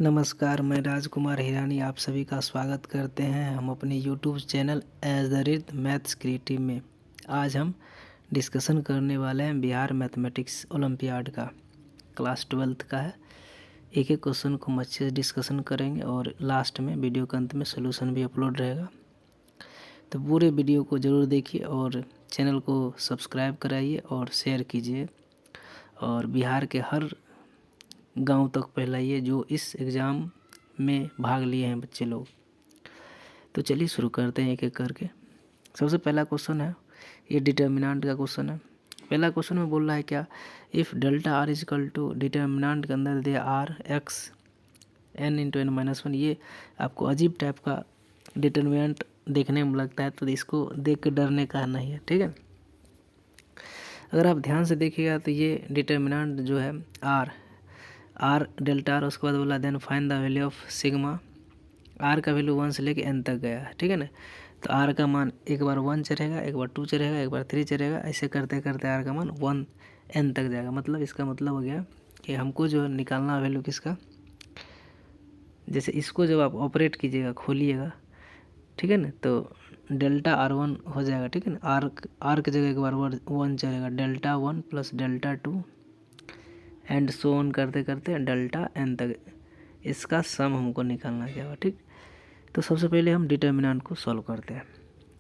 नमस्कार, मैं राजकुमार हिरानी आप सभी का स्वागत करते हैं हम अपने YouTube channel as the rid maths creative में। आज हम डिस्कशन करने वाले हैं बिहार मैथमेटिक्स ओलंपियाड का, क्लास 12th का है। एक एक क्वेश्चन को हम अच्छे से डिस्कशन करेंगे और लास्ट में वीडियो के अंत में सोल्यूशन भी अपलोड रहेगा। तो पूरे वीडियो को ज़रूर देखिए और चैनल को सब्सक्राइब कराइए और शेयर कीजिए और बिहार के हर गांव तक फैलाइए जो इस एग्ज़ाम में भाग लिए हैं बच्चे लोग। तो चलिए शुरू करते हैं एक एक करके। सबसे पहला क्वेश्चन है, ये डिटर्मिनेंट का क्वेश्चन है। पहला क्वेश्चन में बोल रहा है क्या, if delta R equal to determinant के अंदर they are x n into n minus one. ये आपको अजीब टाइप का डिटर्मिनेंट देखने में लगता है तो इसको देख के डरने का नहीं है, ठीक है। अगर आप ध्यान से देखिएगा तो ये डिटर्मिनेंट जो है आर डेल्टा आर, उसके बाद बोला then find the value of sigma. R का वैल्यू 1 से लेके एन तक गया है, ठीक है ना। तो आर का मान एक बार 1 चलेगा, एक बार 2 चलेगा, एक बार 3 चलेगा, ऐसे करते करते आर का मान 1 एन तक जाएगा। मतलब इसका मतलब हो गया कि हमको जो निकालना वैल्यू किसका, जैसे इसको जब आप ऑपरेट कीजिएगा खोलिएगा, ठीक है ना, तो डेल्टा आर 1 हो जाएगा, ठीक है ना। आर की जगह एक बार 1 चलेगा, delta 1 plus delta 2 and so on करते करते डेल्टा एन तक। इसका सम हमको निकालना क्या हुआ, ठीक। तो सबसे पहले हम डिटर्मिनेंट को सॉल्व करते हैं।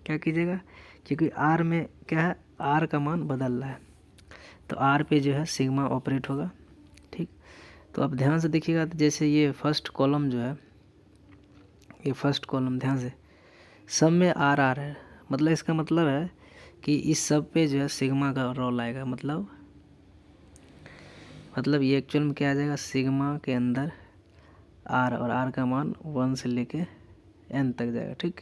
क्या कीजिएगा, क्योंकि आर में क्या है, आर का मान बदल रहा है तो आर पे जो है सिग्मा ऑपरेट होगा, ठीक। तो आप ध्यान से देखिएगा तो जैसे ये फर्स्ट कॉलम जो है, ये फर्स्ट कॉलम ध्यान से सब में आर आ रहा है, मतलब इसका मतलब है कि इस सब पे जो है सिग्मा का रोल आएगा। मतलब ये एक्चुअल में क्या आ जाएगा, सिग्मा के अंदर आर, और आर का मान 1 से लेके एन तक जाएगा, ठीक।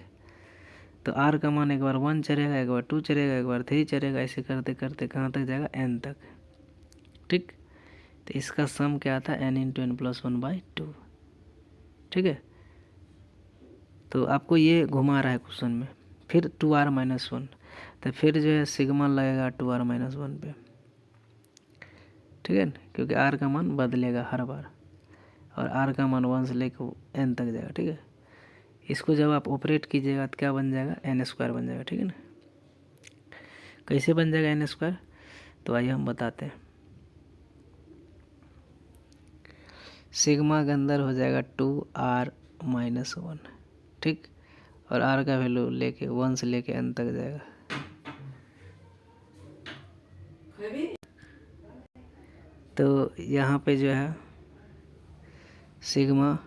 तो आर का मान एक बार 1 चलेगा, एक बार 2 चलेगा, एक बार 3 चलेगा, ऐसे करते करते कहाँ तक जाएगा, एन तक, ठीक। तो इसका सम क्या आता है, एन इंटू एन प्लस 1/2, ठीक है। तो आपको ये घुमा रहा है क्वेश्चन में। फिर 2r-1, तो फिर जो है सिग्मा लगेगा 2r-1 पे, ठीक है ना, क्योंकि आर का मान बदलेगा हर बार और आर का मान 1 से लेकर एन तक जाएगा, ठीक है। इसको जब आप ऑपरेट कीजिएगा तो क्या बन जाएगा, एन स्क्वायर बन जाएगा, ठीक है ना। कैसे बन जाएगा एन स्क्वायर, तो आइए हम बताते हैं। सिग्मा के अंदर हो जाएगा 2r-1, ठीक, और आर का वैल्यू लेके 1 से लेके एन तक जाएगा। तो यहाँ पे जो है सिग्मा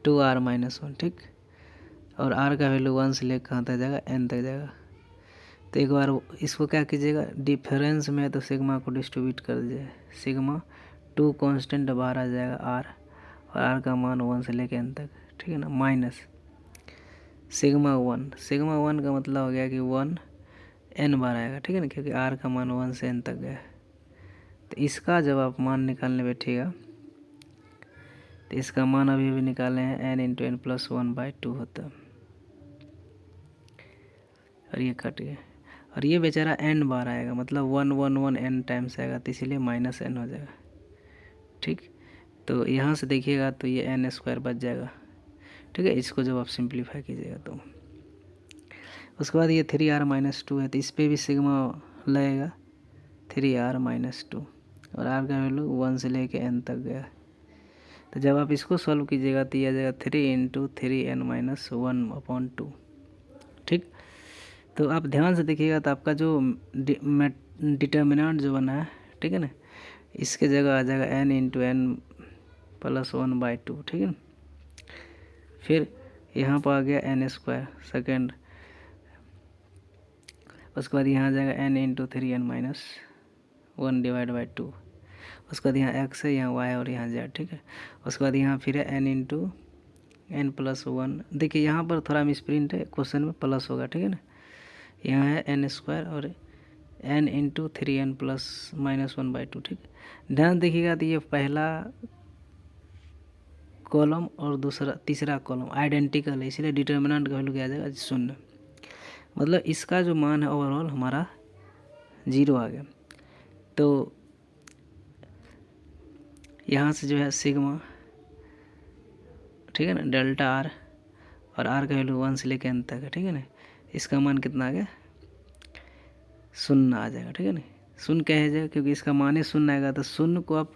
2r-1, ठीक, और आर का वैल्यू 1 से लेकर कहाँ तक जाएगा, एन तक जाएगा। तो एक बार इसको क्या कीजिएगा, डिफरेंस में तो सिग्मा को डिस्ट्रीब्यूट कर दीजिए। सिग्मा 2 कांस्टेंट बाहर आ जाएगा आर, और आर का मान 1 से लेकर एन तक, ठीक है ना, माइनस सिग्मा 1 का मतलब हो गया कि 1 एन बार आएगा, ठीक है ना, क्योंकि आर का मान 1 से एन तक गया। तो इसका जब आप मान निकालने बैठिएगा तो इसका मान अभी भी निकाले हैं, एन इंटू एन प्लस 1/2 होता है, और ये कट गया, और ये बेचारा एन बार आएगा, मतलब 1 एन टाइम्स आएगा, तो इसीलिए माइनस एन हो जाएगा, ठीक। तो यहाँ से देखिएगा तो ये एन स्क्वायर बच जाएगा, ठीक है। इसको जब आप सिंप्लीफाई कीजिएगा तो उसके बाद ये 3r-2 है, तो इस पर भी सिग्मा लगेगा 3r-2, और आर का वैल्यू 1 से लेके एन तक गया। तो जब आप इसको सॉल्व कीजिएगा तो ये आ जाएगा 3 × 3n-1/2, ठीक। तो आप ध्यान से देखिएगा तो आपका जो डिटर्मिनेंट जो बना है, ठीक है ना, इसके जगह आ जाएगा n इंटू एन प्लस 1/2, ठीक है ना। फिर यहाँ पर आ गया एन स्क्वायर सेकेंड, उसके बाद यहाँ आ जाएगा n इंटू 3n-1/2, उसके बाद यहाँ x है, यहाँ y और यहाँ z, ठीक है। उसके बाद यहाँ फिर है n इंटू एन प्लस 1। देखिए यहाँ पर थोड़ा मिसप्रिंट है, क्वेश्चन में प्लस होगा, ठीक है ना। यहाँ है एन स्क्वायर और n इंटू 3n प्लस -1/2, ठीक। ध्यान देखिएगा तो ये पहला कॉलम और तीसरा कॉलम आइडेंटिकल है, इसलिए डिटर्मिनेंट का वैल्यू क्या आ जाएगा, 0। मतलब इसका जो मान है ओवरऑल हमारा 0 आ गया। तो यहाँ से जो है सिग्मा, ठीक है ना, डेल्टा आर, और आर का वैल्यू 1 से लेकर n तक है, ठीक है ना। इसका मान कितना आ गया, 0 आ जाएगा, ठीक है ना। 0 कहे जाएगा क्योंकि इसका मान ही 0 आएगा, तो 0 को आप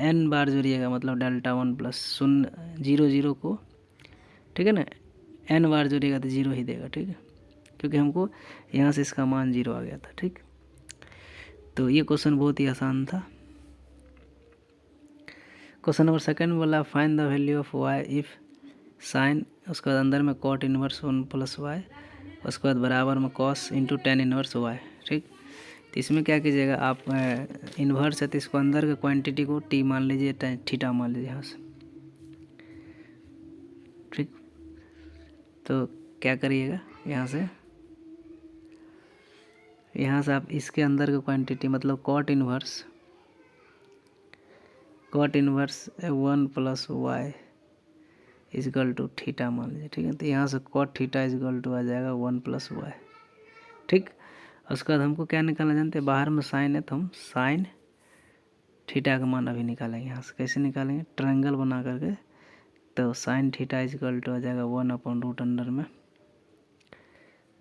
n बार जोड़िएगा, मतलब डेल्टा 1 प्लस 0 0 0 को, ठीक है ना, n बार जोड़िएगा तो 0 ही देगा, ठीक है, क्योंकि हमको यहाँ से इसका मान 0 आ गया था, ठीक। तो ये क्वेश्चन बहुत ही आसान था। क्वेश्चन नंबर सेकंड बोला find the value of y if sine, उसके बाद अंदर में कॉट इनवर्स 1 प्लस वाई, उसके बाद बराबर में cos into tan inverse y, ठीक। तो इसमें क्या कीजिएगा आप, इन्वर्स है तो इसको अंदर के क्वांटिटी को टी मान लीजिए, थीटा मान लीजिए यहाँ से, ठीक। तो क्या करिएगा यहाँ से आप इसके अंदर का क्वांटिटी मतलब cot inverse 1 plus y equal to theta मान लीजिए, ठीक है। तो यहाँ से कॉट थीटा इजकल टू आ जाएगा 1 प्लस वाई, ठीक। उसके बाद हमको क्या निकालना जानते हैं, बाहर में साइन है तो हम साइन थीटा का मान अभी निकालेंगे। यहाँ से कैसे निकालेंगे, ट्रायंगल बना करके, तो साइन थीटा इजकल टू आ जाएगा 1/रूट अंडर में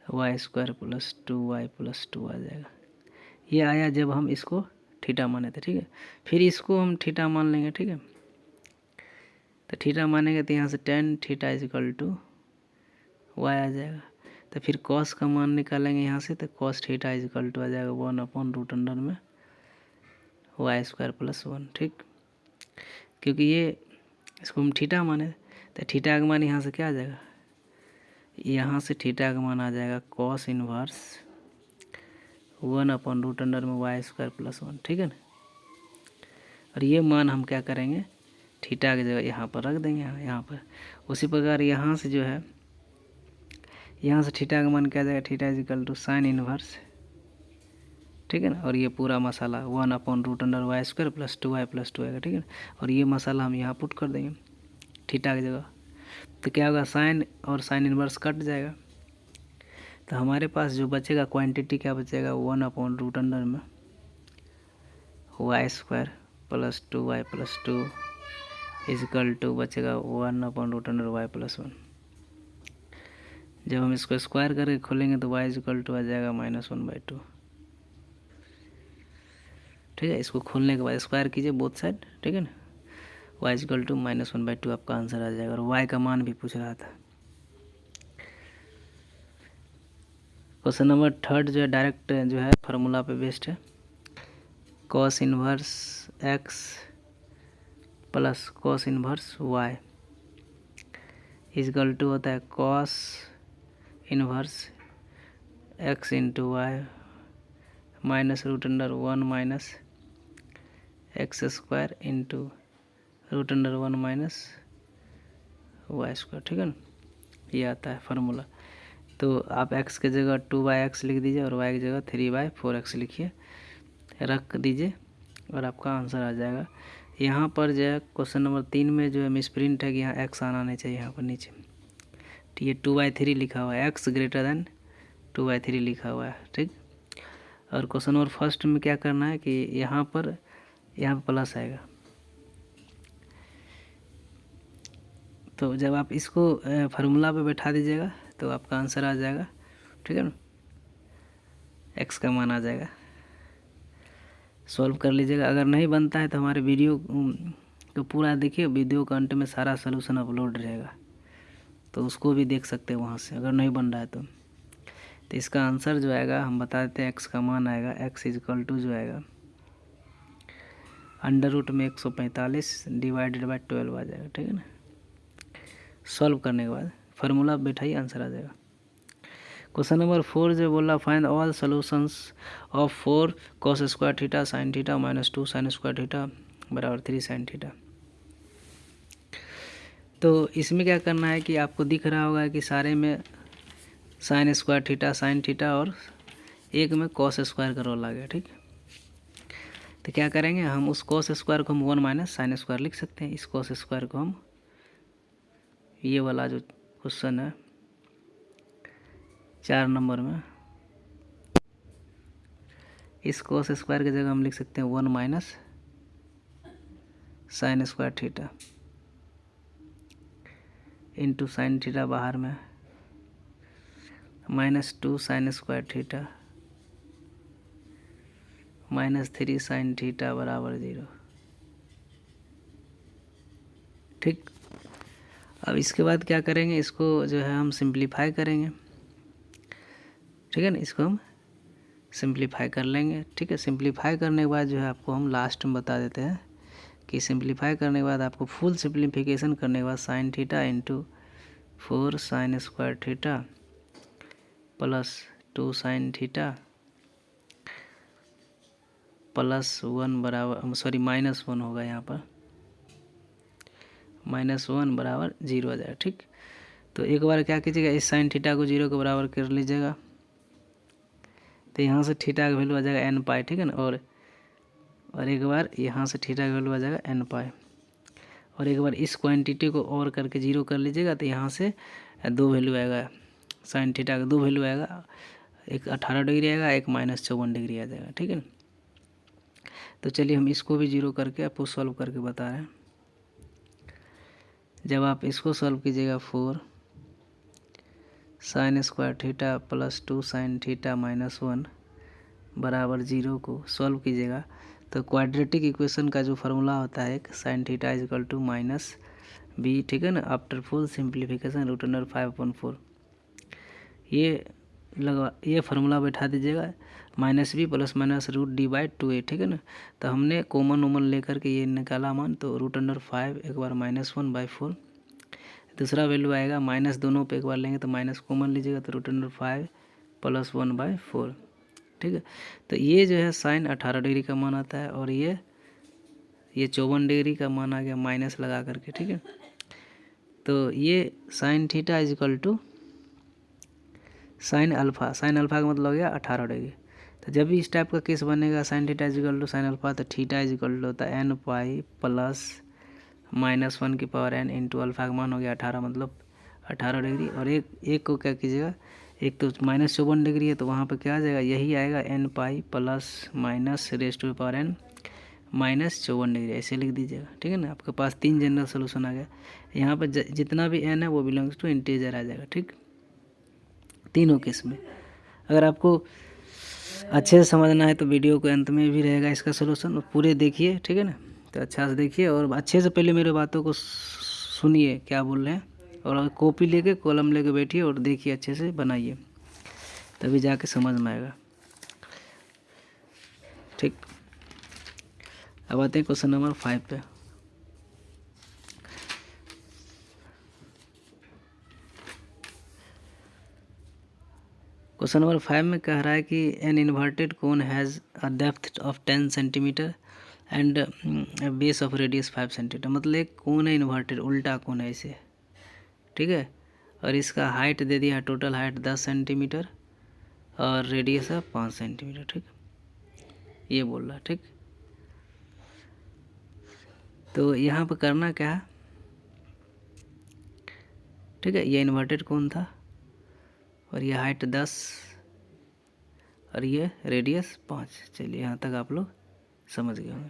y square plus 2y plus 2 आ जाएगा। ये आया जब हम इसको थीटा माने थे, ठीक है। फिर इसको हम थीटा मान लेंगे, ठीक है। तो थीटा मानेंगे तो यहाँ से tan theta equal to y आ जाएगा। तो फिर कॉस का मान निकालेंगे यहाँ से, तो कॉस थीटा इजकल टू आ जाएगा 1/रूट अंडर में वाई स्क्वायर प्लस 1, ठीक। क्योंकि ये इसको हम थीटा माने, तो थीटा का मान यहाँ से क्या आ जाएगा, यहाँ से थीटा का मान आ जाएगा कॉस इनवर्स 1/रूट अंडर में वाई स्क्वायर प्लस 1, ठीक है ना। और ये मान हम क्या करेंगे, थीटा की जगह यहाँ पर रख देंगे, यहाँ पर। उसी प्रकार यहाँ से जो है, यहाँ से थीटा का मान क्या आ जाएगा, theta equal to sine inverse, ठीक है ना। और ये पूरा मसाला 1/रूट under y square plus 2y plus 2 आएगा, ठीक है ना। और ये मसाला हम यहाँ पुट कर देंगे थीटा की जगह, तो क्या होगा, साइन और साइन इनवर्स कट जाएगा। तो हमारे पास जो बचेगा क्वांटिटी क्या बचेगा, 1/रूट अंडर में y square plus 2y plus 2 equal to बचेगा 1/रूट अंडर वाई प्लस 1। जब हम इसको स्क्वायर करके खोलेंगे तो y इजकल टू आ जाएगा -1/2, ठीक है। इसको खोलने के बाद स्क्वायर कीजिए बोथ साइड, ठीक है ना। y इजकल टू -1/2 आपका आंसर आ जाएगा। और y का मान भी पूछ रहा था। क्वेश्चन नंबर थर्ड जो है डायरेक्ट जो है फार्मूला पे बेस्ड है, cos inverse x plus cos inverse y equal to होता है cos inverse x into y -√1 minus x square into √1 minus y square, ठीक है ना। ये आता है फार्मूला। तो आप x की जगह 2/x लिख दीजिए और y की जगह 3/4x लिखिए, रख दीजिए और आपका आंसर आ जाएगा। यहाँ पर जो है क्वेश्चन नंबर 3 में जो है मिसप्रिंट है कि यहाँ x आना नहीं चाहिए, यहाँ पर नीचे तो ये 2/3 लिखा हुआ है, x ग्रेटर देन 2/3 लिखा हुआ है, ठीक। और क्वेश्चन नंबर फर्स्ट में क्या करना है कि यहाँ पर प्लस आएगा, तो जब आप इसको फार्मूला पे बैठा दीजिएगा तो आपका आंसर आ जाएगा, ठीक है ना। x का मान आ जाएगा, सॉल्व कर लीजिएगा। अगर नहीं बनता है तो हमारे वीडियो तो पूरा देखिए, वीडियो का अंत में सारा सलूशन अपलोड रहेगा, तो उसको भी देख सकते हैं वहाँ से, अगर नहीं बन रहा है तो इसका आंसर जो आएगा हम बता देते हैं। x का मान आएगा x इजकल टू जो आएगा अंडर रूट में 145 डिवाइडेड बाय 12 आ जाएगा, ठीक है ना। सॉल्व करने के बाद फार्मूला बैठाइए, आंसर आ जाएगा। क्वेश्चन नंबर 4 जो बोला find all solutions of 4 cos square theta sine theta -2 sine square theta बराबर 3 साइन थीटा। तो इसमें क्या करना है कि आपको दिख रहा होगा कि सारे में sine square theta sine theta और एक में कॉस स्क्वायर का रोल आ गया, ठीक। तो क्या करेंगे हम, उस कॉस स्क्वायर को हम 1 माइनस साइन स्क्वायर लिख सकते हैं। इस कॉस स्क्वायर को हम, ये वाला जो क्वेश्चन है 4 नंबर में, इस कॉस स्क्वायर की जगह हम लिख सकते हैं 1 minus sine square theta into sine theta बाहर में -2 sine square theta -3 sine theta बराबर 0। ठीक, अब इसके बाद क्या करेंगे, इसको जो है हम सिंप्लीफाई करेंगे। ठीक है ना, इसको हम सिंप्लीफाई कर लेंगे। ठीक है, सिंप्लीफाई करने के बाद जो है आपको हम लास्ट में बता देते हैं कि सिंप्लीफाई करने के बाद आपको फुल सिंप्लीफिकेशन करने के बाद sine theta into 4 sine square theta plus 2 sine theta plus 1 बराबर -1 होगा यहाँ पर, -1 बराबर 0 आ जाएगा। ठीक, तो एक बार क्या कीजिएगा, इस साइन थीटा को 0 के बराबर कर लीजिएगा, तो यहाँ से थीटा का वैल्यू आ जाएगा n पाई। ठीक है ना, और एक बार यहाँ से थीटा का वैल्यू आ जाएगा n पाई, और एक बार इस क्वांटिटी को और करके 0 कर लीजिएगा, तो यहाँ से 2 वैल्यू आएगा, साइन थीटा का 2 वैल्यू आएगा, एक 18 डिग्री आएगा, एक -54 डिग्री आ जाएगा। ठीक है ना, तो चलिए हम इसको भी 0 करके आपको सॉल्व करके बता रहे हैं। जब आप इसको सॉल्व कीजिएगा, 4 sine square theta plus 2 sine theta -1 बराबर 0 को सॉल्व कीजिएगा, तो क्वाड्रेटिक इक्वेशन का जो फार्मूला होता है sine theta equal to -b, ठीक है ना, आफ्टर फुल सिंप्लीफिकेशन √5/4, ये फार्मूला बैठा दीजिएगा, -b प्लस माइनस √d/2a। ठीक है ना, तो हमने कॉमन लेकर के ये निकाला मान, तो √5 एक बार -1/4, दूसरा वैल्यू आएगा माइनस, दोनों पे एक बार लेंगे तो माइनस कॉमन लीजिएगा, तो √5 प्लस 1/4। ठीक है, तो ये जो है साइन 18 डिग्री का मान आता है, और ये 54 डिग्री का मान आ गया माइनस लगा करके। ठीक है, तो ये sine theta equal to sine alpha का मतलब हो गया 18 डिग्री। तो जब भी इस टाइप का केस बनेगा sine theta equal to sine alpha, तो थीटा इजकल टू होता है n पाई प्लस -1 की पावर n इंटू अल्फ़ा का मान हो गया 18, मतलब 18 डिग्री। और एक को क्या कीजिएगा, एक तो -54 डिग्री है, तो वहाँ पर क्या आ जाएगा, यही आएगा n pi plus minus raise to power n -54 degree, ऐसे लिख दीजिएगा। ठीक है ना, आपके पास 3 जनरल सोल्यूशन आ गया। यहाँ पर जितना भी n है वो बिलोंग्स टू इंटीजर आ जाएगा। ठीक, तीनों केस में। अगर आपको अच्छे से समझना है तो वीडियो के अंत में भी रहेगा इसका सोल्यूशन, पूरे देखिए। ठीक है ना, तो अच्छा से देखिए और अच्छे से पहले मेरे बातों को सुनिए क्या बोल रहे हैं, और कॉपी लेके कॉलम लेके बैठिए और देखिए, अच्छे से बनाइए, तभी जाके समझ में आएगा। ठीक, अब आते हैं क्वेश्चन नंबर 5 पे। क्वेश्चन नंबर 5 में कह रहा है कि an inverted cone has a depth of 10 centimetre and base of radius 5 centimetre. मतलब एक कोन है इन्वर्टेड, उल्टा कोन है इसे। ठीक है, और इसका हाइट दे दिया है, टोटल हाइट 10 सेंटीमीटर और रेडियस है 5 सेंटीमीटर। ठीक, ये बोल रहा है। ठीक, तो यहाँ पर करना क्या है, ठीक है, ये इन्वर्टेड कोन था और ये हाइट 10 और ये रेडियस 5। चलिए यहाँ तक आप लोग समझ गए होंगे।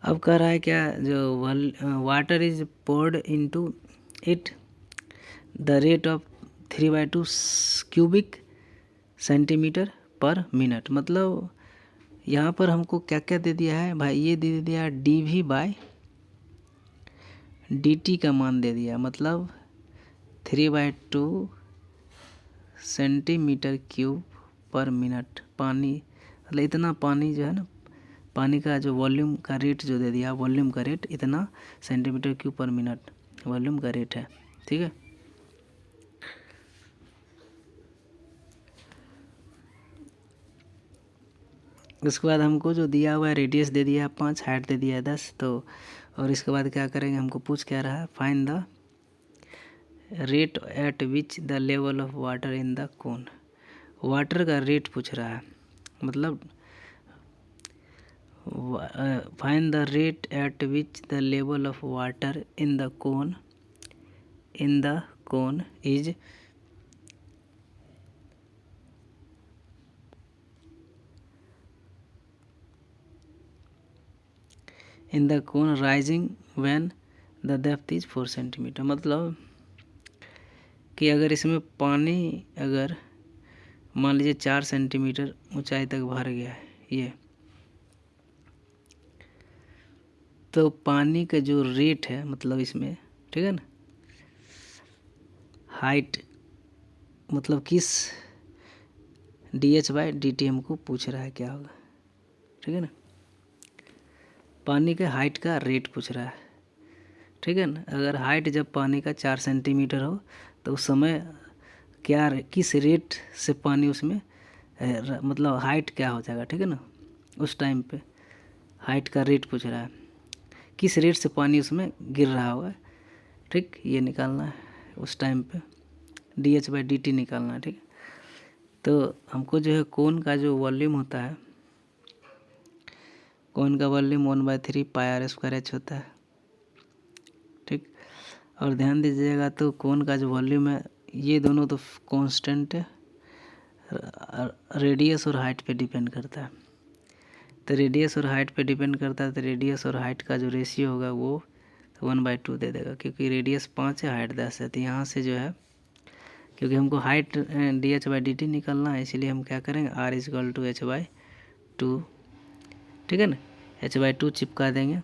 अब कह रहा है क्या, जो water is poured into it the rate of 3/2 cubic centimetre per minute. मतलब यहाँ पर हमको क्या क्या दे दिया है भाई, ये दे दिया dV/dt का मान दे दिया, मतलब 3/2 सेंटीमीटर क्यूब पर मिनट पानी, मतलब इतना पानी जो है ना, पानी का जो वॉल्यूम का रेट जो दे दिया, वॉल्यूम का रेट इतना सेंटीमीटर क्यूब पर मिनट वॉल्यूम का रेट है। ठीक है, उसके बाद हमको जो दिया हुआ है रेडियस दे दिया है 5, हाइट दे दिया है 10। तो और इसके बाद क्या करेंगे, हमको पूछ क्या रहा है, find the rate at which the level of water in the cone. Water का रेट पूछ रहा है, मतलब find the rate at which the level of water in the cone is in the cone rising when the depth is 4 centimetre. मतलब कि अगर इसमें पानी अगर मान लीजिए 4 सेंटीमीटर ऊंचाई तक भर गया है ये, तो पानी का जो रेट है मतलब इसमें, ठीक है ना, हाइट मतलब किस dh/dt हमको पूछ रहा है क्या होगा, ठीक है ना, पानी के हाइट का रेट पूछ रहा है, ठीक है ना। अगर हाइट जब पानी का 4 सेंटीमीटर हो तो उस समय क्या किस रेट से पानी उसमें मतलब हाइट क्या हो जाएगा, ठीक है ना, उस टाइम पे हाइट का रेट पूछ रहा है, किस रेट से पानी उसमें गिर रहा होगा, ठीक, ये निकालना है उस टाइम पे dh/dt निकालना है, ठीक। तो हमको जो है कोन का जो वॉल्यूम होता है, कोन का वॉल्यूम 1/3 πr² होता है, ठीक। और ध्यान दीजिएगा तो कोन का जो वॉल्यूम है ये दोनों तो कांस्टेंट है, रेडियस और हाइट पे डिपेंड करता है। तो रेडियस और हाइट पे डिपेंड करता है, तो रेडियस और हाइट का जो रेशियो होगा वो 1/2 दे देगा, क्योंकि रेडियस 5 है, हाइट 10 है। तो यहाँ से जो है क्योंकि हमको हाइट dh/dt निकालना है, इसलिए हम क्या करेंगे r = h/2, ठीक है ना, h/2 चिपका देंगे।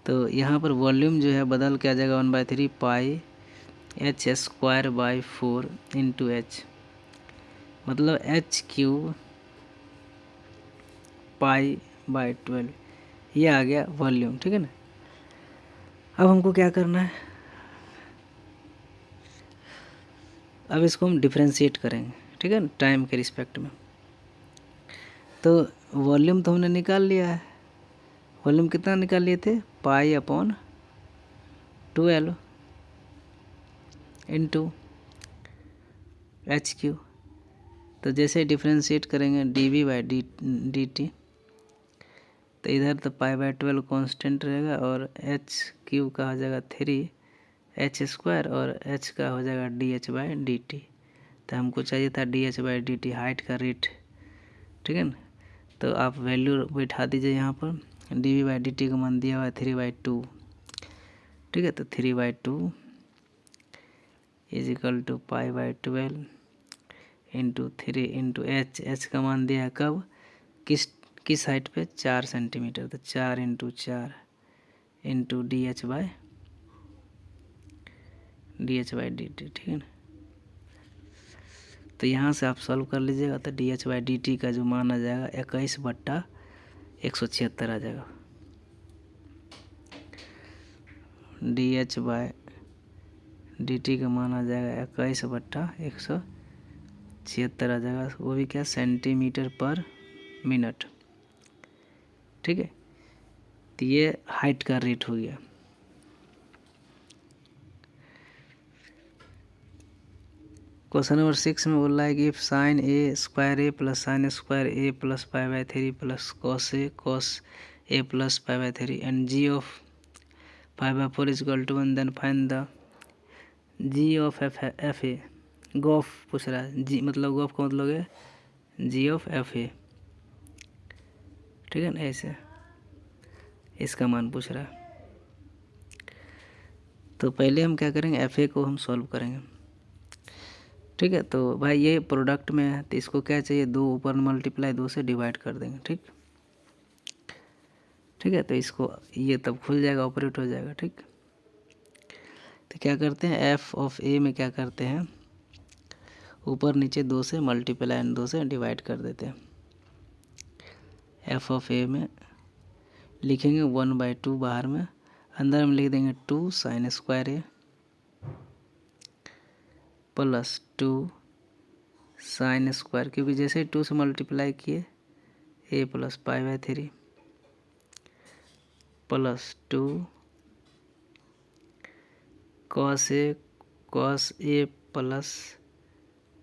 तो यहाँ पर वॉल्यूम जो है बदल के आ जाएगा 1/3 πh²/4 इंटू h, मतलब h³ π/12, ये आ गया वॉल्यूम, ठीक है ना। अब हमको क्या करना है, अब इसको हम डिफ्रेंशिएट करेंगे, ठीक है ना, टाइम के रिस्पेक्ट में। तो वॉल्यूम तो हमने निकाल लिया है, वॉल्यूम कितना निकाल लिए थे, π/12 इंटू h³। तो जैसे डिफ्रेंशिएट करेंगे dv/dt, तो इधर तो π/12 कांस्टेंट रहेगा और h³ का हो जाएगा 3h² और h का हो जाएगा dh/dt। तो हमको चाहिए था dh/dt हाइट का रेट, ठीक है ना। तो आप वैल्यू बैठा दीजिए यहाँ पर, dv/dt का मान दिया हुआ है 3/2, ठीक है। तो 3/2 = π/12 इंटू 3 इंटू h का मान दिया है कब, किस हाइट पे, 4 सेंटीमीटर। तो 4 इंटू 4 इंटू dh/dt, ठीक है ना। तो यहाँ से आप सॉल्व कर लीजिएगा, तो dh/dt का जो मान आ जाएगा 21/176 आ जाएगा। dh/dt का मान आ जाएगा 21/176 आ जाएगा, वो भी क्या, सेंटीमीटर पर मिनट, ठीक है। तो ये हाइट का रेट हो गया। क्वेश्चन नंबर 6 में बोल रहा है कि sin a² + sin² a + π/3 + cos a + π/3 and g of π/4 = 1, then find the g of fa। गोफ पूछ रहा है, जी मतलब गोफ का मतलब है g of fa, ठीक है ना, ऐसे इसका मान पूछ रहा है। तो पहले हम क्या करेंगे, fa को हम सॉल्व करेंगे, ठीक है। तो भाई ये प्रोडक्ट में है, तो इसको क्या चाहिए, 2 ऊपर मल्टीप्लाई 2 से डिवाइड कर देंगे, ठीक, ठीक है। तो इसको ये तब खुल जाएगा, ऑपरेट हो जाएगा, ठीक। तो क्या करते हैं, एफ ऑफ ए में क्या करते हैं, ऊपर नीचे 2 से मल्टीप्लाई 2 से डिवाइड कर देते हैं। एफ ऑफ ए में लिखेंगे 1/2 बाहर में, अंदर में लिख देंगे 2 sin² a प्लस 2 sin², क्योंकि जैसे 2 से मल्टीप्लाई किए a + π/3 plus 2 cos a plus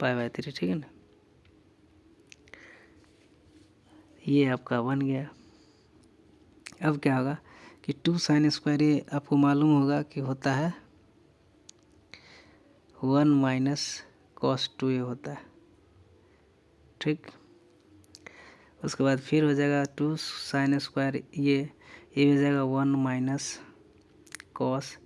π/3, ठीक है ना। ये आपका बन गया। अब क्या होगा कि 2 sin² a आपको मालूम होगा कि होता है 1 - cos 2a होता है, ठीक। उसके बाद फिर हो जाएगा 2 साइन स्क्वायर, ये हो जाएगा 1 माइनस कॉस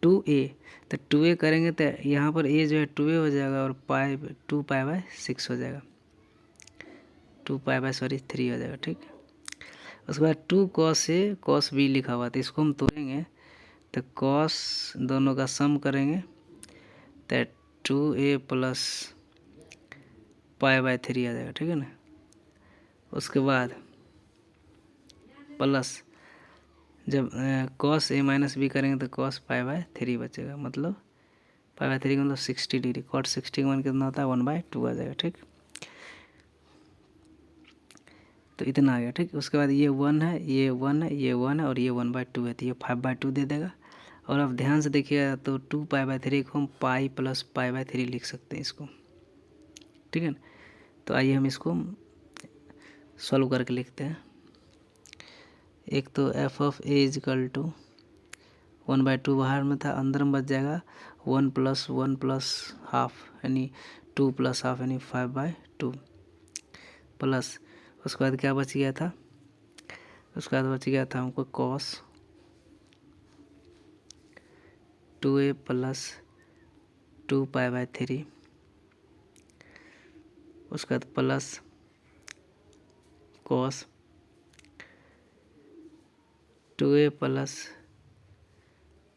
2a। तो 2a करेंगे तो यहाँ पर a जो है 2a हो जाएगा और पाई 2 पाई बाय 6 हो जाएगा, 2 पाई बाय 3 हो जाएगा। ठीक, उसके बाद 2 कॉस a कॉस b लिखा हुआ तो इसको हम तोड़ेंगे तो कॉस दोनों का सम करेंगे तो 2a प्लस पाई बाय 3 आ जाएगा। ठीक है ना, उसके बाद प्लस जब कॉस a माइनस बी करेंगे तो कॉस पाई बाय 3 बचेगा, मतलब पाई बाय 3 का मतलब 60 डिग्री, कॉट 60 का मान कितना होता है 1/2 आ जाएगा। ठीक, तो इतना आ गया। ठीक, उसके बाद ये 1 है, ये 1 है, ये 1 है और ये 1/2 है तो ये 5/2 दे देगा। और अब ध्यान से देखिएगा तो 2 पाई बाय 3 को हम पाई प्लस पाई बाय 3 लिख सकते हैं इसको। ठीक है ना, तो आइए हम इसको सॉल्व करके लिखते हैं। एक तो F of A equal to 1/2 बाहर में था, अंदर में बच जाएगा 1 + 1 + हाफ यानी 2 + हाफ यानी 5/2 प्लस उसके बाद क्या बच गया था, उसके बाद बच गया था हमको कॉस 2a + 2 पाई बाय 3, उसके बाद plus cos 2a +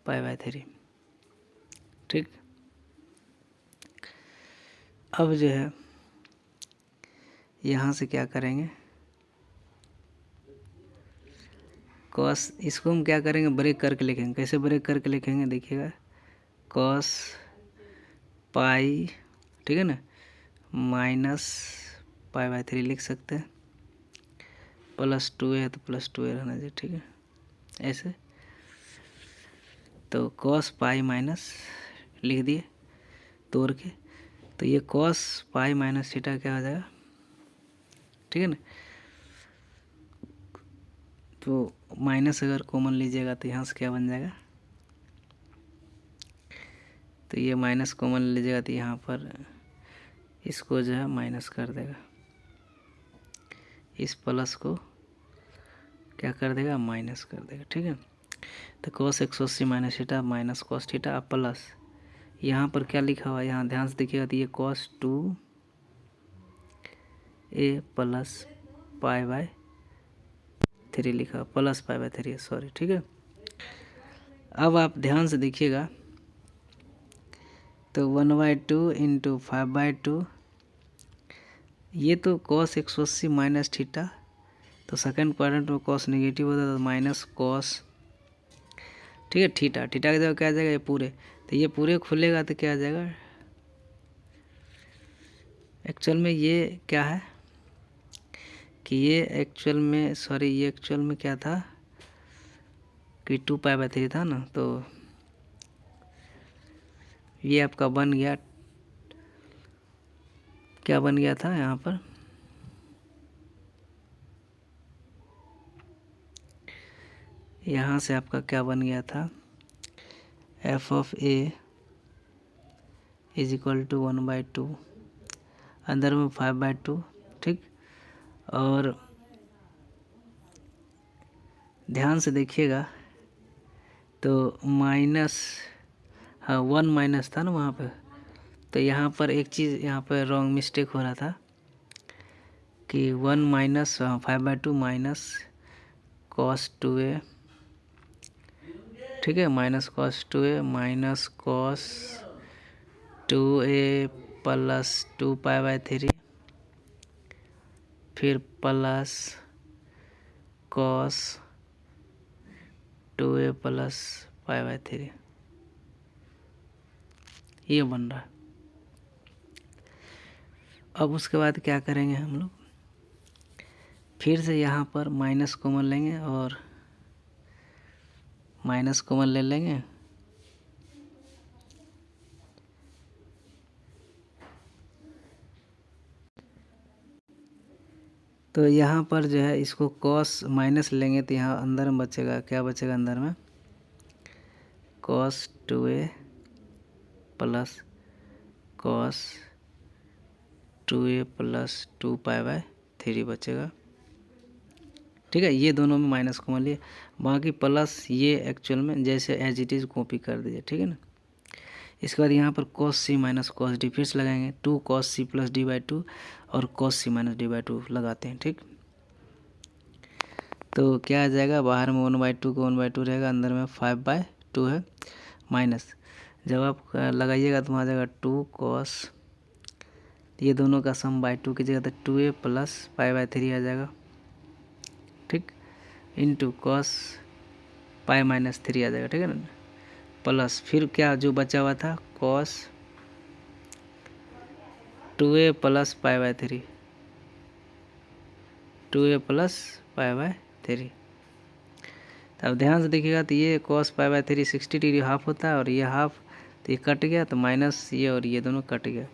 pi by 3। ठीक, अब जो है यहाँ से क्या करेंगे, कॉस इसको हम क्या करेंगे ब्रेक करके लिखेंगे। कैसे ब्रेक करके लिखेंगे देखिएगा, कॉस पाई, ठीक है ना, माइनस पाई बाय 3 लिख सकते हैं, प्लस 2a है तो प्लस 2a रहना चाहिए। ठीक है, ऐसे तो कॉस पाई माइनस लिख दिए तोड़ के, तो ये कॉस पाई माइनस थीटा क्या हो जाएगा। ठीक है ना, तो माइनस अगर कॉमन लीजिएगा तो यहाँ से क्या बन जाएगा, तो ये माइनस कॉमन लीजिएगा तो यहाँ पर इसको जो है माइनस कर देगा, इस प्लस को क्या कर देगा माइनस कर देगा। ठीक है, तो cos 180 minus theta minus cos theta plus यहाँ पर क्या लिखा हुआ है, यहाँ ध्यान से देखिएगा तो ये cos 2a + पाई बाय 3 लिखा हुआ, प्लस पाई बाय 3 सॉरी। ठीक है, अब आप ध्यान से देखिएगा तो 1/2 × 5/2, ये तो cos 180 माइनस थीटा, तो सेकंड क्वाड्रेंट में cos नेगेटिव होता है तो माइनस कॉस, ठीक है, थीटा की जगह क्या आ जाएगा ये पूरे, तो ये पूरे खुलेगा तो क्या आ जाएगा, एक्चुअल में ये क्या है कि ये एक्चुअल में ये एक्चुअल में क्या था कि 2 पाई बाय 3 था ना, तो ये आपका बन गया, क्या बन गया था यहाँ पर, यहाँ से आपका क्या बन गया था, F of A equal to 1/2, अंदर में 5/2। ठीक, और ध्यान से देखिएगा तो माइनस, हाँ 1 माइनस था ना वहाँ पे, तो यहाँ पर एक चीज़ यहाँ पर रॉन्ग मिस्टेक हो रहा था कि 1 माइनस 5/2 माइनस कॉस 2a, ठीक है, minus cos 2a minus cos 2a + 2 pi by 3, फिर plus cos 2a + pi by 3, ये बन रहा है। अब उसके बाद क्या करेंगे हम लोग, फिर से यहाँ पर माइनस कॉमन लेंगे और माइनस कॉमन ले लेंगे, तो यहाँ पर जो है इसको कॉस माइनस लेंगे तो यहाँ अंदर में बचेगा, क्या बचेगा अंदर में, cos 2a + cos 2a + 2 pi by 3 बचेगा। ठीक है, ये दोनों में माइनस कॉमन लिए, बाकी प्लस ये एक्चुअल में जैसे एज इट इज़ कॉपी कर दीजिए। ठीक है ना। इसके बाद यहाँ पर cos c minus cos D फिर से लगाएंगे, 2 cos c plus D by 2 और cos c minus D by 2 लगाते हैं। ठीक, तो क्या आ जाएगा, बाहर में 1/2 को 1/2 रहेगा, अंदर में 5/2 है माइनस, जब आप लगाइएगा तो वहाँ आ जाएगा 2 cos, ये दोनों का सम बाई 2 की जगह तो 2a प्लस π/3 आ जाएगा। ठीक, इंटू cos π-3 आ जाएगा। ठीक है ना, प्लस फिर क्या जो बचा हुआ था cos 2a plus π/3, 2a plus π/3। अब ध्यान से देखिएगा तो ये cos π/3 60 डिग्री हाफ होता है और ये हाफ, तो ये कट गया तो माइनस ये और ये दोनों कट गया,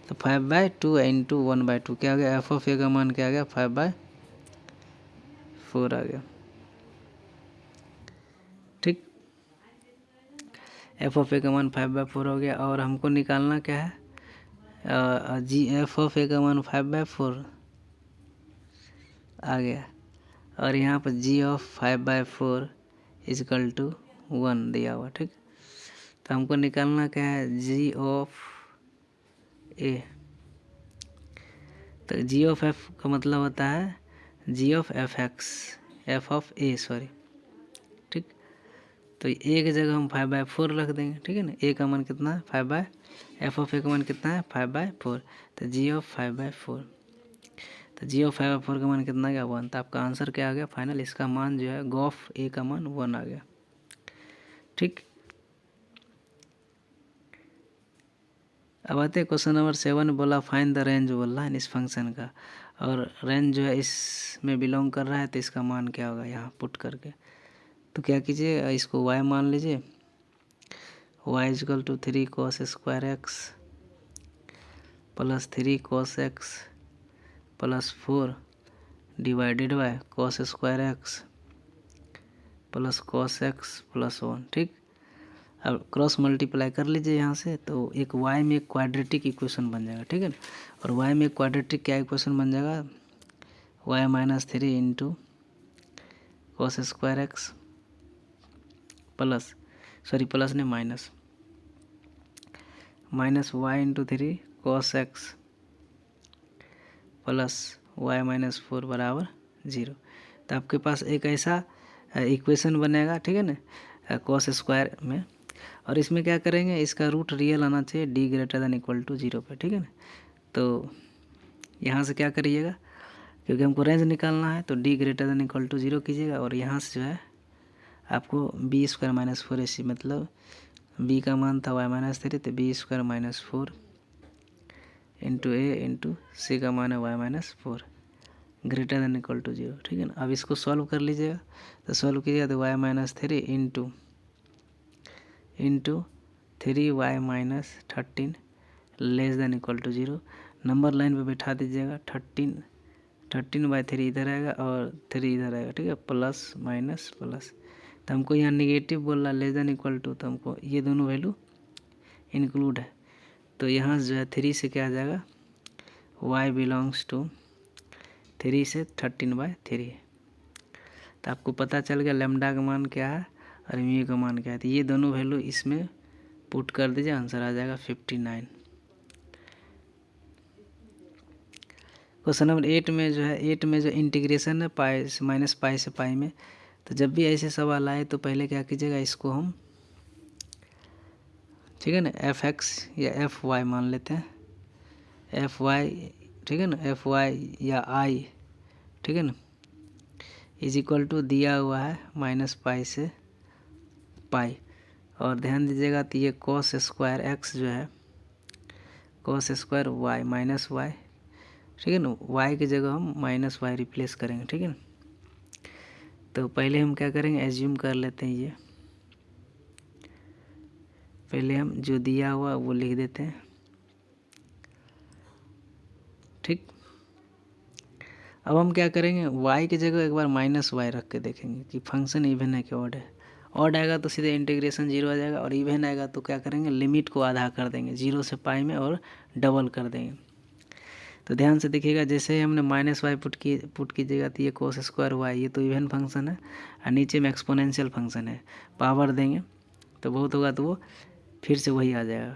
तो 5/2 इंटू 1/2 क्या आ गया, एफ ऑफ ए का मान क्या आ गया, 5/4 आ गया। ठीक, एफ ऑफ ए का मान 5/4 हो गया, और हमको निकालना क्या है, जी एफ ऑफ ए का मान 5/4 आ गया, और यहाँ पर जी ऑफ 5/4 इजकल टू 1 दिया हुआ। ठीक, तो हमको निकालना क्या है, जी ऑफ ए, तो जी ऑफ एफ का मतलब होता है G of F X, F of A sorry. ठीक, तो ए की जगह हम 5/4 रख देंगे। ठीक है ना, ए का मान कितना है 5/, एफ ऑफ ए का मान कितना है 5/4, तो जी ऑफ 5/4, तो जी ऑफ 5/4 का मान कितना गया 1, तो आपका आंसर क्या आ गया फाइनल, इसका मान जो है गॉफ ए का मान 1 आ गया। ठीक, अब आते हैं क्वेश्चन नंबर 7, बोला फाइंड द रेंज बोल रहा है इस फंक्शन का, और रेंज जो है इसमें बिलोंग कर रहा है, तो इसका मान क्या होगा यहाँ पुट करके, तो क्या कीजिए, इसको y मान लीजिए, y equal to 3 cos square x plus 3 cos x plus 4 divided by cos square x plus cos x plus 1। ठीक, अब क्रॉस मल्टीप्लाई कर लीजिए यहाँ से, तो एक y में एक क्वाड्रेटिक इक्वेशन बन जाएगा। ठीक है ना, और y में एक क्वाड्रेटिक क्या इक्वेशन बन जाएगा, y-3 into cos square x plus, sorry plus नहीं minus y into 3 cos x plus y-4 बराबर 0। तो आपके पास एक ऐसा इक्वेशन बनेगा। ठीक है ना, cos स्क्वायर में, और इसमें क्या करेंगे, इसका रूट रियल आना चाहिए d greater than equal to 0 पे। ठीक है ना, तो यहाँ से क्या करिएगा, क्योंकि हमको रेंज निकालना है, तो d greater than equal to 0 कीजिएगा, और यहाँ से जो है आपको b² - 4ac, मतलब b का मान था y-3, तो b² - 4 into a into c का मान है y-4 greater than equal to 0। ठीक है ना, अब इसको सॉल्व कर लीजिएगा, तो सॉल्व कीजिएगा तो y-3 इंटू 3y-13 less than equal to 0, number line पे बैठा दीजिएगा, 13/3 इधर आएगा और 3 इधर आएगा। ठीक है, प्लस माइनस प्लस, तो हमको यहाँ निगेटिव बोल रहा है लेस दैन इक्वल टू, तो हमको ये दोनों वैल्यू इंक्लूड है, तो यहाँ जो है 3 से क्या आ जाएगा, y बिलोंग्स टू 3 से 13/3, तो आपको पता चल गया लैम्डा का मान क्या है और म्यू का मान क्या है, तो ये दोनों वैल्यू इसमें पुट कर दीजिए, आंसर आ जाएगा 59। क्वेश्चन नंबर 8 में जो है, 8 में जो इंटीग्रेशन है पाई से माइनस पाई से पाई में, तो जब भी ऐसे सवाल आए तो पहले क्या कीजिएगा, इसको हम, ठीक है ना, एफ एक्स या एफ वाई मान लेते हैं, एफ वाई, ठीक है ना, एफ वाई या आई, ठीक है ना, इज इक्वल टू दिया हुआ है माइनस पाई से पाई, और ध्यान दीजिएगा तो ये cos स्क्वायर एक्स जो है cos square y minus y, ठीक है ना, y की जगह हम माइनस वाई रिप्लेस करेंगे। ठीक है ना, तो पहले हम क्या करेंगे, एज्यूम कर लेते हैं, ये पहले हम जो दिया हुआ वो लिख देते हैं। ठीक, अब हम क्या करेंगे, y की जगह एक बार माइनस वाई रख के देखेंगे कि फंक्शन इवन है कि ऑड है। ऑड आएगा तो सीधे इंटीग्रेशन 0 आ जाएगा, और इवन आएगा तो क्या करेंगे, लिमिट को आधा कर देंगे 0 से पाई में और डबल कर देंगे। तो ध्यान से देखिएगा, जैसे ही हमने माइनस वाई पुट कीजिएगा तो ये कोस स्क्वायर वाई, ये तो इवन फंक्शन है और नीचे में एक्सपोनेंशियल फंक्शन है। पावर देंगे तो बहुत होगा तो वो फिर से वही आ जाएगा।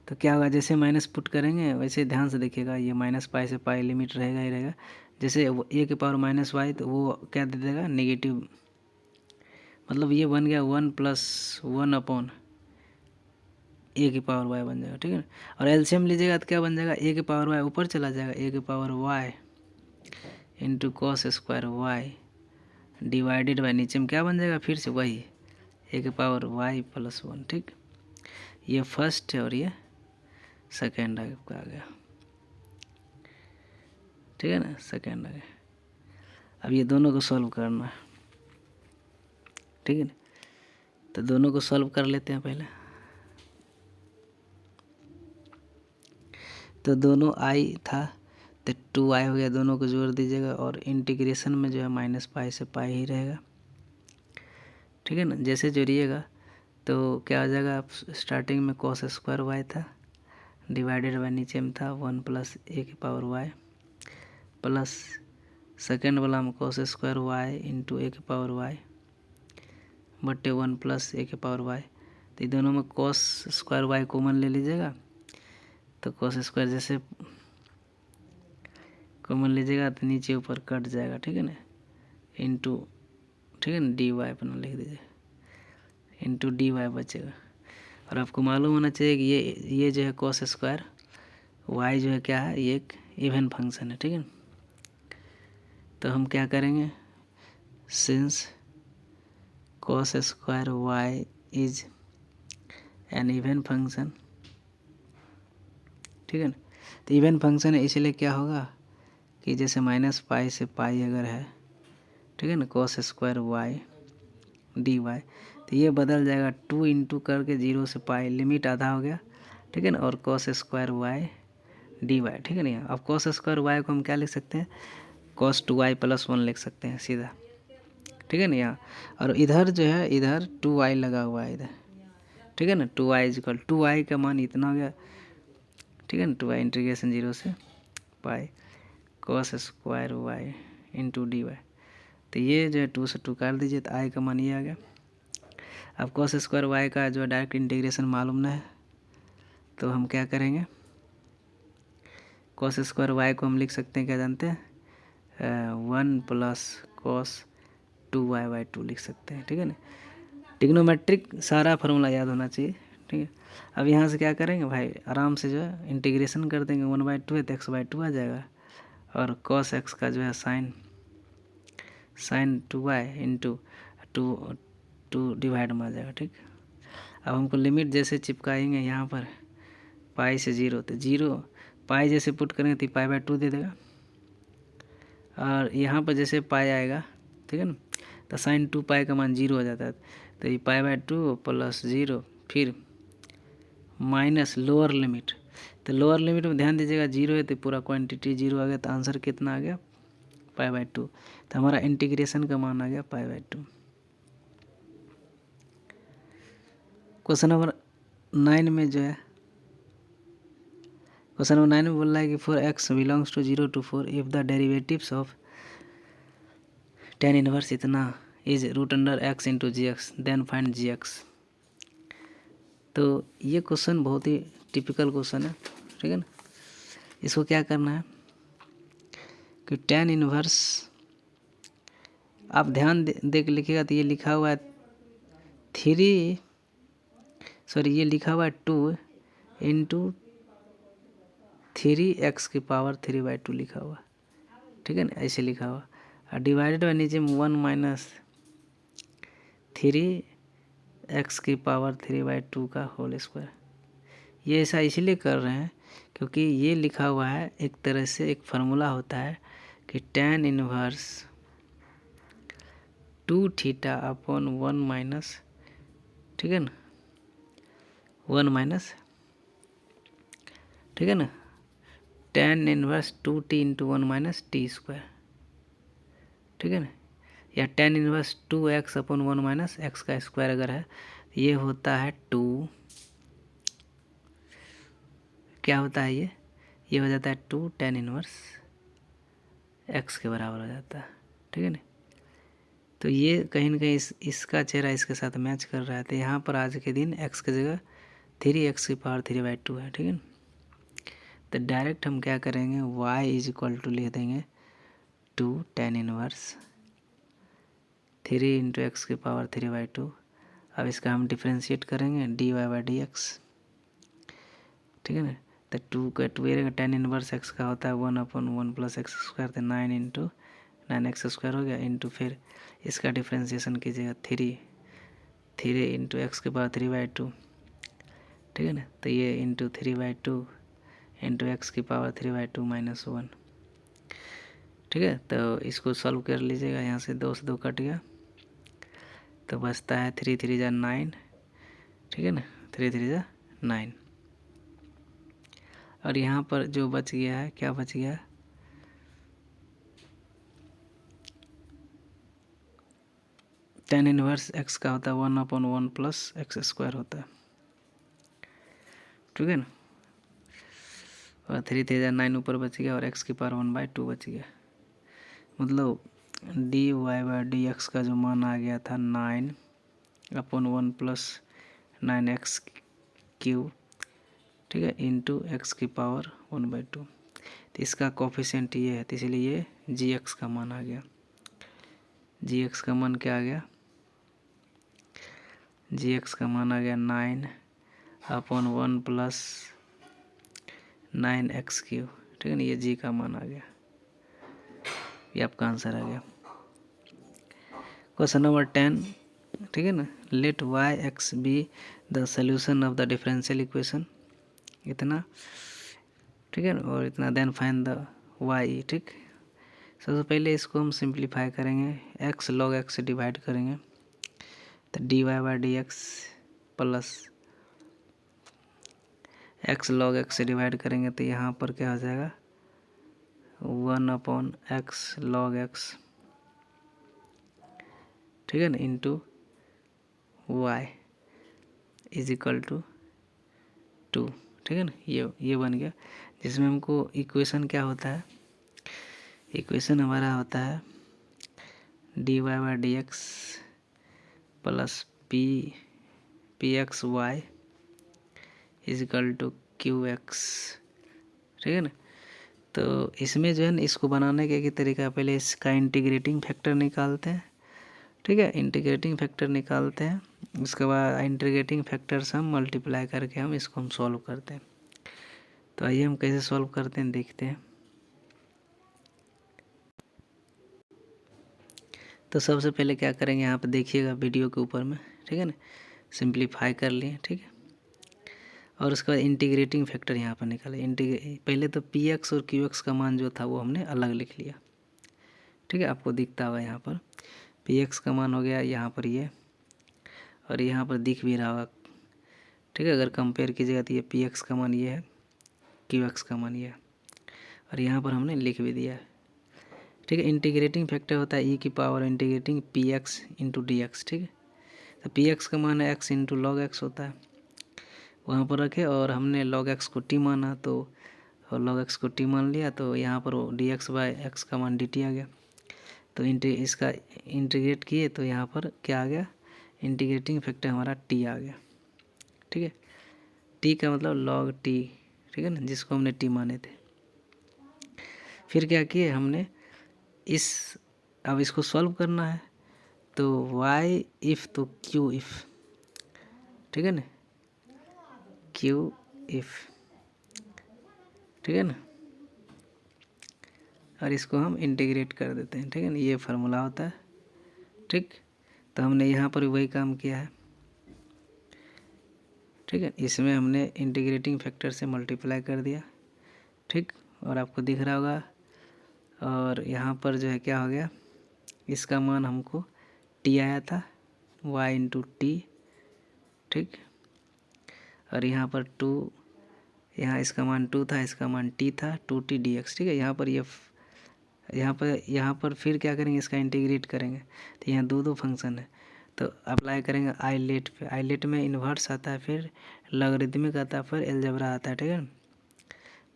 तो क्या होगा, जैसे माइनस पुट करेंगे वैसे ध्यान से देखिएगा, ये माइनस पाई से पाई लिमिट रहेगा ही रहेगा। जैसे वो ए के पावर माइनस वाई तो वो क्या दे देगा, नेगेटिव, मतलब ये बन गया 1+1 ए की पावर वाई बन जाएगा, ठीक है। और एलसीएम लीजिएगा तो क्या बन जाएगा, ए की पावर वाई ऊपर चला जाएगा, ए की power y into cos square y divided by नीचे में क्या बन जाएगा, फिर से वही ए की पावर वाई प्लस 1, ठीक। ये फर्स्ट है और ये सेकेंड आपका आ गया, ठीक है ना, सेकेंड आ गया। अब ये दोनों को सॉल्व करना है, ठीक है ना। तो दोनों को सॉल्व कर लेते हैं पहले। तो दोनों आई था तो 2i हो गया, दोनों को जोड़ दीजिएगा और इंटीग्रेशन में जो है माइनस पाई से पाई ही रहेगा, ठीक है ना। जैसे जोड़िएगा तो क्या हो जाएगा, आप स्टार्टिंग में कॉस स्क्वायर वाई था डिवाइडेड बाई नीचे में था 1 प्लस ए की पावर वाई प्लस सेकेंड वाला में कॉस स्क्वायर वाई इंटू ए की पावर वाई बटे 1 प्लस ए की पावर वाई। तो ये दोनों में कॉस स्क्वायर वाई कॉमन ले लीजिएगा, तो कॉस स्क्वायर जैसे कॉमन लीजिएगा तो नीचे ऊपर कट जाएगा, ठीक है ना, इंटू, ठीक है ना, डी वाई अपना लिख दीजिए, इंटू डी वाई बचेगा। और आपको मालूम होना चाहिए कि ये जो है कॉस स्क्वायर वाई जो है क्या है, ये एक इवन फंक्शन है, ठीक है। तो हम क्या करेंगे, since cos square y is an even function, ठीक है ना। तो इवन फंक्शन है इसलिए क्या होगा कि जैसे माइनस पाई से पाई अगर है, ठीक है ना, cos square y d y, तो ये बदल जाएगा 2 इंटू करके 0 से पाई, लिमिट आधा हो गया, ठीक है ना, और cos square y d y, ठीक है ना। अब कॉस स्क्वायर वाई को हम क्या लिख सकते हैं, कॉस 2i प्लस 1 लिख सकते हैं सीधा, ठीक है ना यहाँ। और इधर जो है इधर 2i लगा हुआ है इधर, ठीक है ना, 2i इक्वल 2i का मान इतना हो गया, ठीक है ना, 2i इंटीग्रेशन 0 से pi cos square y into d y. तो ये जो है 2 से 2 काट दीजिए तो i का मान ये आ गया। अब कॉस स्क्वायर वाई का जो डायरेक्ट इंटीग्रेशन मालूम ना है तो हम क्या करेंगे, कॉस स्क्वायर वाई को हम लिख सकते हैं, क्या जानते हैं, 1 प्लस कॉस 2y/2 लिख सकते हैं, ठीक है ना। ट्रिग्नोमेट्रिक सारा फार्मूला याद होना चाहिए, ठीक है। अब यहाँ से क्या करेंगे भाई, आराम से जो है इंटीग्रेशन कर देंगे, 1/2 है तो x/2 आ जाएगा, और कॉस x का जो है साइन 2y इंटू 2 डिवाइड में आ जाएगा, ठीक। अब हमको लिमिट जैसे चिपकाएंगे यहाँ पर पाई से 0, तो 0 पाई जैसे पुट करेंगे तो पाई/2 दे देगा, और यहाँ पर जैसे पाई आएगा, ठीक है ना, तो साइन 2 पाई का मान 0 हो जाता है, तो ये पाई/2 प्लस 0 फिर माइनस लोअर लिमिट। तो लोअर लिमिट में ध्यान दीजिएगा 0 है तो पूरा क्वांटिटी 0 आ गया, तो आंसर कितना आ गया, पाई/2। तो हमारा इंटीग्रेशन का मान आ गया पाई/2। क्वेश्चन नंबर 9 में जो है, क्वेश्चन नंबर 9 में बोल रहा है कि for x belongs to 0 to 4 if the derivatives of tan inverse इतना is √x into G X then find G X. तो ये क्वेश्चन बहुत ही टिपिकल क्वेश्चन है, ठीक है ना। इसको क्या करना है कि tan इनवर्स आप ध्यान दे के लिखिएगा तो ये लिखा हुआ है ये लिखा हुआ है 2 इंटू 3x की पावर 3/2 लिखा हुआ, ठीक है ना, ऐसे लिखा हुआ, और डिवाइडेड बाई नीचे में 1 माइनस 3x की पावर 3/2 का होल स्क्वायर। ये ऐसा इसलिए कर रहे हैं क्योंकि ये लिखा हुआ है, एक तरह से एक फार्मूला होता है कि tan इनवर्स 2θ/1 माइनस, ठीक है ना, 1 माइनस, ठीक है ना, tan inverse 2t into 1 minus T square, ठीक है ना, या tan inverse 2x/1 minus x का स्क्वायर अगर है, ये होता है 2, क्या होता है ये ये हो जाता है 2 tan इनवर्स x के बराबर हो जाता है, ठीक है ना। तो ये कहीं ना कहीं इसका चेहरा इसके साथ मैच कर रहा है। तो यहाँ पर आज के दिन x की जगह 3x की पावर 3/2 है, ठीक है ना। तो डायरेक्ट हम क्या करेंगे, y इज इक्वल टू लिख देंगे 2 tan इनवर्स 3 इंटू एक्स की पावर 3/2। अब इसका हम डिफ्रेंशिएट करेंगे dy/dx, ठीक है ना। तो 2 का 2 रहेगा, tan इनवर्स x का होता है 1/1 प्लस एक्स स्क्वायर, तो 9 इंटू 9x² हो गया, इंटू फिर इसका डिफ्रेंशिएशन कीजिएगा 3 इंटू एक्स के पावर 3/2, ठीक है ना। तो ये इंटू 3/2 इंटू एक्स की पावर 3/2 माइनस 1, ठीक है। तो इसको सॉल्व कर लीजिएगा, यहाँ से 2 से 2 कट गया, तो बचता है 3 3 जा 9, ठीक है ना, 3 3 जा 9। और यहाँ पर जो बच गया है, क्या बच गया, tan इनवर्स x का होता है 1/1 प्लस x² होता है, ठीक है ना। और 3 3 जा 9 ऊपर बच गया और x की पावर 1/2 बच गया। मतलब dy/dx का जो मान आ गया था 9/1 प्लस 9x³, ठीक है, इंटू एक्स की पावर 1/2। तो इसका कोफिशिएंट ये है, तो इसलिए ये gx का मान आ गया। gx का मान क्या आ गया, gx का मान आ गया 9/1 प्लस 9x³, ठीक है ना। ये g का मान आ गया, ये आपका आंसर आ गया। क्वेश्चन नंबर 10, ठीक है ना। Let y(x) be the solution of the differential equation, इतना, ठीक है ना, और इतना देन फाइंड द y, ठीक। सबसे पहले इसको हम सिंप्लीफाई करेंगे, x log x से डिवाइड करेंगे, तो dy/dx plus x log x से डिवाइड करेंगे, तो यहाँ पर क्या हो जाएगा 1/x log x, ठीक है ना, into y is equal to 2, ठीक है ना। ये बन गया, जिसमें हमको इक्वेशन क्या होता है, इक्वेशन हमारा होता है dy/dx plus px/y is equal to qx, ठीक है ना। तो इसमें जो है ना, इसको बनाने का एक तरीका, पहले इसका इंटीग्रेटिंग फैक्टर निकालते हैं, ठीक है, इंटीग्रेटिंग फैक्टर निकालते हैं, उसके बाद इंटीग्रेटिंग फैक्टर से हम मल्टीप्लाई करके हम इसको हम सॉल्व करते हैं। तो आइए हम कैसे सॉल्व करते हैं देखते हैं। तो सबसे पहले क्या करेंगे, यहाँ पे देखिएगा वीडियो के ऊपर में, ठीक है ना, सिंप्लीफाई कर लिए, ठीक है। और उसके बाद इंटीग्रेटिंग फैक्टर यहाँ पर निकाले, पहले तो px और qx का मान जो था वो हमने अलग लिख लिया, ठीक है, आपको दिखता होगा यहाँ पर px का मान हो गया यहाँ पर ये, और यहाँ पर दिख भी रहा होगा, ठीक है। अगर कंपेयर कीजिएगा तो ये px का मान ये है, qx का मान ये है, और यहाँ पर हमने लिख भी दिया है, ठीक है। इंटीग्रेटिंग फैक्टर होता है e की power integrating px into dx, ठीक है। तो px का मान है x इंटू लॉग एक्स होता है, वहाँ पर रखे, और हमने log x को t माना, तो और log x को t मान लिया, तो यहाँ पर dx/x का मान dt आ गया। तो इसका इंटीग्रेट किए, तो यहाँ पर क्या आ गया, इंटीग्रेटिंग फैक्टर हमारा t आ गया, ठीक है। t का मतलब log t, ठीक है ना, जिसको हमने t माने थे। फिर क्या किए हमने, अब इसको सॉल्व करना है, तो y इफ़ तो q इफ़, ठीक है ना, q इफ़, ठीक है ना, और इसको हम इंटीग्रेट कर देते हैं, ठीक है ना, ये फार्मूला होता है, ठीक। तो हमने यहाँ पर वही काम किया है, ठीक है। इसमें हमने इंटीग्रेटिंग फैक्टर से मल्टीप्लाई कर दिया, ठीक, और आपको दिख रहा होगा। और यहाँ पर जो है क्या हो गया, इसका मान हमको t आया था y इंटू टी, ठीक, और यहाँ पर 2, यहाँ इसका मान 2 था, इसका मान t था 2t dx, ठीक है। यहाँ पर फिर क्या करेंगे, इसका इंटीग्रेट करेंगे, तो यहाँ दो फंक्शन है, तो अप्लाई करेंगे आइलेट पे। आइलेट में इन्वर्स आता है, फिर लॉगरिदमिक आता है, फिर अलजेब्रा आता है, ठीक है।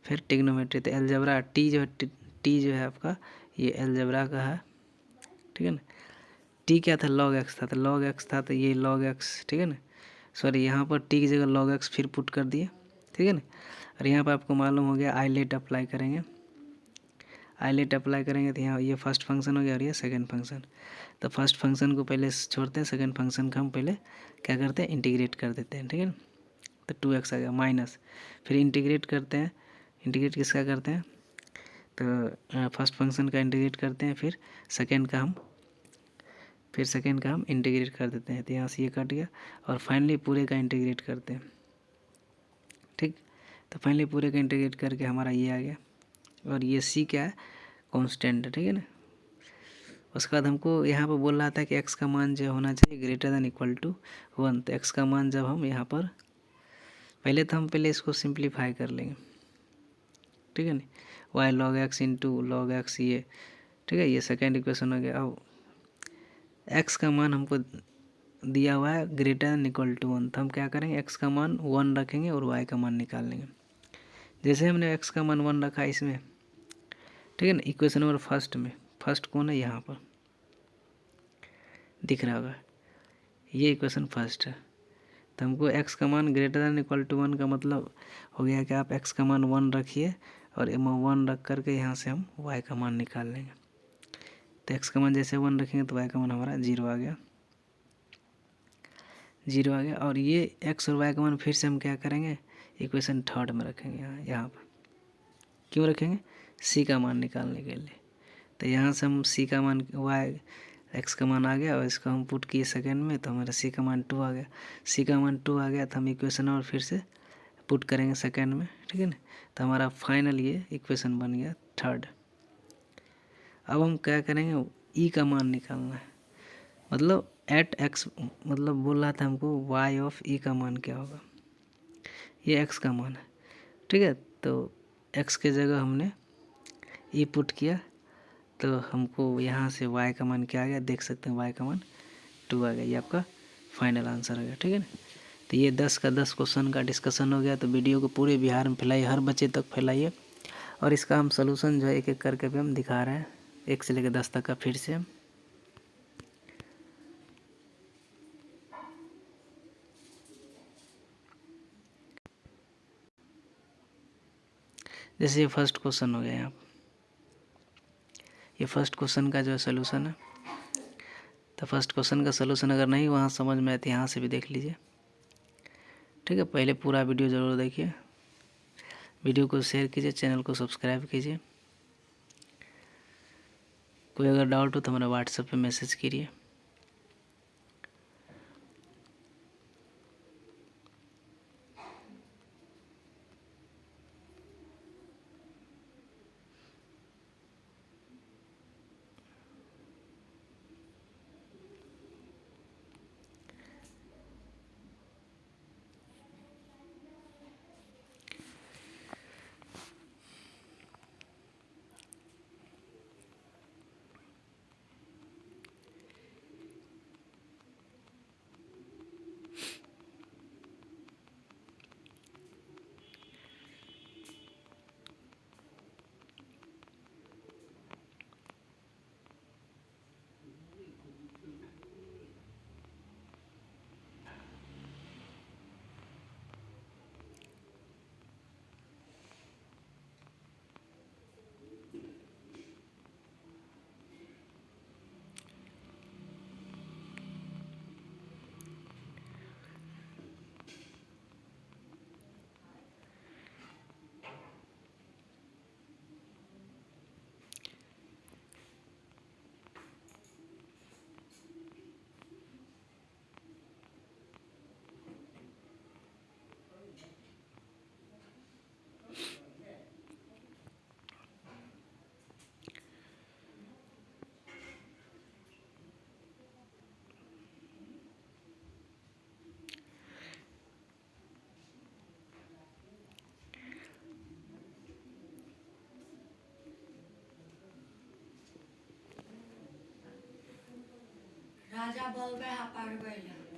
फिर टिग्नोमेट्री, तो एलजेब्रा टी जो है आपका ये एलजेब्रा का है, ठीक है ना। टी क्या था, लॉग एक्स था, तो लॉग एक्स था तो ये लॉग एक्स, ठीक है ना। सॉरी यहाँ पर टी की जगह लॉग एक्स फिर पुट कर दिए, ठीक है ना। और यहाँ पर आपको मालूम हो गया आईलेट अप्लाई करेंगे, आईलेट अप्लाई करेंगे तो यहाँ ये फर्स्ट फंक्शन हो गया और ये सेकंड फंक्शन। तो फर्स्ट फंक्शन को पहले छोड़ते हैं, सेकंड फंक्शन का हम पहले क्या करते हैं, इंटीग्रेट कर देते हैं, ठीक है ना। तो 2x आ गया माइनस, फिर इंटीग्रेट करते हैं, इंटीग्रेट किसका करते हैं, तो फर्स्ट फंक्शन का इंटीग्रेट करते हैं, फिर सेकंड का हम इंटीग्रेट कर देते हैं, तो यहाँ से ये कट गया और फाइनली पूरे का इंटीग्रेट करते हैं, ठीक। तो फाइनली पूरे का इंटीग्रेट करके हमारा ये आ गया और ये सी क्या है, कांस्टेंट है, ठीक है ना। उसके बाद हमको यहाँ पर बोल रहा था कि x का मान जो होना चाहिए ग्रेटर देन इक्वल टू 1, तो x का मान जब हम यहाँ पर पहले इसको सिंप्लीफाई कर लेंगे, ठीक है ना। y log x into log x ये, ठीक है, ये सेकेंड इक्वेशन हो गया। अब x का मान हमको दिया हुआ है ग्रेटर देन इक्वल टू 1, तो हम क्या करेंगे, x का मान 1 रखेंगे और y का मान निकाल लेंगे। जैसे हमने x का मान 1 रखा इसमें, ठीक है ना, इक्वेशन नंबर फर्स्ट में, फर्स्ट कौन है, यहाँ पर दिख रहा होगा, ये इक्वेशन फर्स्ट है। तो हमको x का मान ग्रेटर देन इक्वल टू 1 का मतलब हो गया कि आप x का मान 1 रखिए और 1 रख करके यहाँ से हम y का मान निकाल लेंगे। तो x का मान जैसे 1 रखेंगे तो y का मान हमारा 0 आ गया, 0 आ गया। और ये x और y का मान फिर से हम क्या करेंगे, इक्वेशन थर्ड में रखेंगे, यहाँ पर क्यों रखेंगे, c का मान निकालने के लिए। तो यहाँ से हम c का मान x का मान आ गया और इसको हम पुट किए सेकंड में, तो हमारा c का मान 2 आ गया, c का मान 2 आ गया तो हम इक्वेशन और फिर से पुट करेंगे सेकंड में, ठीक है ना। तो हमारा फाइनल ये इक्वेशन बन गया थर्ड। अब हम क्या करेंगे, e का मान निकालना है, मतलब एट x, मतलब बोल रहा था हमको y ऑफ e का मान क्या होगा, ये x का मान है, ठीक है। तो x के जगह हमने e पुट किया तो हमको यहाँ से y का मान क्या आ गया, देख सकते हैं y का मान 2 आ गया, ये आपका फाइनल आंसर हो गया, ठीक है ना। तो ये 10 का 10 क्वेश्चन का डिस्कशन हो गया। तो वीडियो को पूरे बिहार में फैलाइए, हर बच्चे तक फैलाइए और इसका हम सलूशन जो है एक एक करके भी हम दिखा रहे हैं, 1 से लेकर 10 तक का। फिर से जैसे ये फर्स्ट क्वेश्चन हो गया, यहाँ ये फर्स्ट क्वेश्चन का जो है सलूशन है। तो फर्स्ट क्वेश्चन का सलूशन अगर नहीं वहाँ समझ में आए तो यहाँ से भी देख लीजिए, ठीक है। पहले पूरा वीडियो ज़रूर देखिए, वीडियो को शेयर कीजिए, चैनल को सब्सक्राइब कीजिए। कोई अगर डाउट हो तो हमारा व्हाट्सएप पे मैसेज कीजिए। राजा बल्बे हापार गइल।